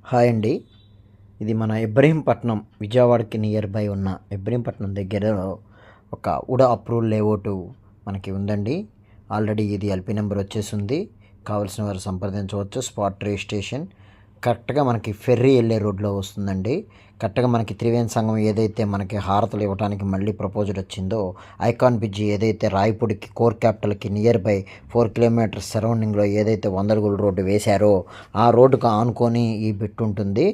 Hi అండి. ఇది మన ఇబ్రహీంపట్నం విజయవాడకి నియర్ బై ఉన్న ఇబ్రహీంపట్నం దగ్గరలో ఒక ఉడా అప్రూవల్ లేఅవుట్ మనకి ఉందండి. ఆల్రెడీ ఇది ఎల్పీ నెంబర్ వచ్చేసింది. కావాల్సిన వారు సంప్రదించవచ్చు. స్పాట్ రిజిస్ట్రేషన్ కరెక్ట్గా మనకి ఫెర్రీ వెళ్ళే రోడ్లో వస్తుందండి. కరెక్ట్గా మనకి త్రివేణి సంఘం ఏదైతే మనకి హారతలు ఇవ్వడానికి మళ్ళీ ప్రపోజల్ వచ్చిందో, ఐకాన్ బ్రిడ్జి ఏదైతే రాయపూడికి కోర్ క్యాపిటల్కి నియర్ బై 4 కిలోమీటర్స్ సరౌండింగ్లో ఏదైతే 100 అడుగుల రోడ్డు వేశారో ఆ రోడ్డుకు ఆనుకొని ఈ బిట్ ఉంటుంది.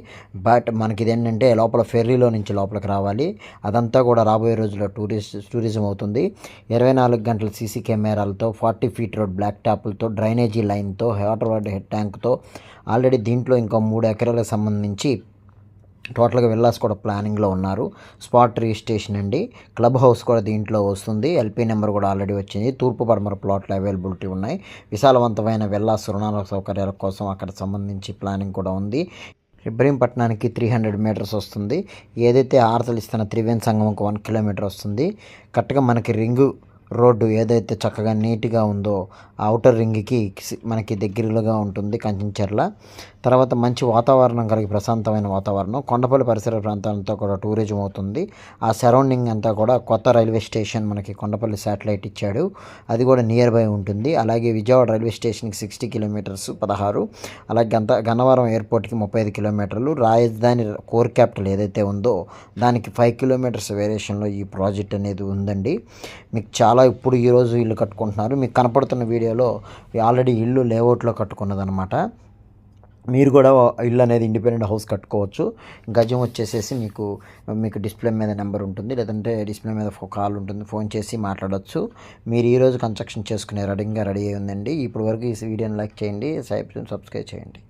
బట్ మనకి ఇదేంటంటే లోపల ఫెర్రీలో నుంచి లోపలికి రావాలి. అదంతా కూడా రాబోయే రోజుల్లో టూరిజం అవుతుంది. 24 గంటల సీసీ కెమెరాలతో, 40 ఫీట్ రోడ్ బ్లాక్ టాపులతో, డ్రైనేజీ లైన్తో, వాటర్ హెడ్ ట్యాంక్తో, ఆల్రెడీ దీంట్లో ఇంకా 3 ఎకరాలకు సంబంధించి టోటల్గా విల్లాస్ కూడా ప్లానింగ్లో ఉన్నారు. స్పాట్ రిజిస్ట్రేషన్ అండి. క్లబ్ హౌస్ కూడా దీంట్లో వస్తుంది. ఎల్పీ నెంబర్ కూడా ఆల్రెడీ వచ్చింది. తూర్పు పడమర ప్లాట్లు అవైలబిలిటీ ఉన్నాయి. విశాలవంతమైన విల్లాస్ రుణాల సౌకర్యాల కోసం అక్కడ సంబంధించి ప్లానింగ్ కూడా ఉంది. ఇబ్రహీంపట్నానికి 300 మీటర్స్ వస్తుంది. ఏదైతే హారతలు ఇస్తున్న త్రివేణి సంగమంకు 1 కిలోమీటర్ వస్తుంది. కరెక్ట్గా మనకి రింగు రోడ్డు ఏదైతే చక్కగా నీట్గా ఉందో ఆ ఔటర్ రింగ్కి మనకి దగ్గరగా ఉంటుంది కంచెంచెర్ల. తర్వాత మంచి వాతావరణం కలిగి ప్రశాంతమైన వాతావరణం, కొండపల్లి పరిసర ప్రాంతాలతో కూడా టూరిజం అవుతుంది. ఆ సరౌండింగ్ అంతా కూడా కొత్త రైల్వే స్టేషన్ మనకి కొండపల్లి శాటిలైట్ ఇచ్చాడు, అది కూడా నియర్ బై ఉంటుంది. అలాగే విజయవాడ రైల్వే స్టేషన్కి 60 కిలోమీటర్స్ 16, అలాగే గన్నవరం ఎయిర్పోర్ట్కి 35 కిలోమీటర్లు, రాజధాని కోర్ క్యాపిటల్ ఏదైతే ఉందో దానికి 5 కిలోమీటర్స్ వేరియేషన్లో ఈ ప్రాజెక్ట్ అనేది ఉందండి. మీకు చాలా ఇప్పుడు ఈరోజు ఇల్లు కట్టుకుంటున్నారు. మీకు కనపడుతున్న వీడియోలో ఆల్రెడీ ఇల్లు లేఅవుట్లో కట్టుకున్నదనమాట. మీరు కూడా ఇల్లు అనేది ఇండిపెండెంట్ హౌస్ కట్టుకోవచ్చు. గజం వచ్చేసేసి మీకు డిస్ప్లే మీద నెంబర్ ఉంటుంది, లేదంటే డిస్ప్లే మీద కాల్ ఉంటుంది, ఫోన్ చేసి మాట్లాడవచ్చు. మీరు ఈరోజు కన్స్ట్రక్షన్ చేసుకునే రెడీ అయి ఉందండి. ఇప్పుడు వరకు ఈ వీడియోని లైక్ చేయండి, సబ్స్క్రైబ్ చేయండి.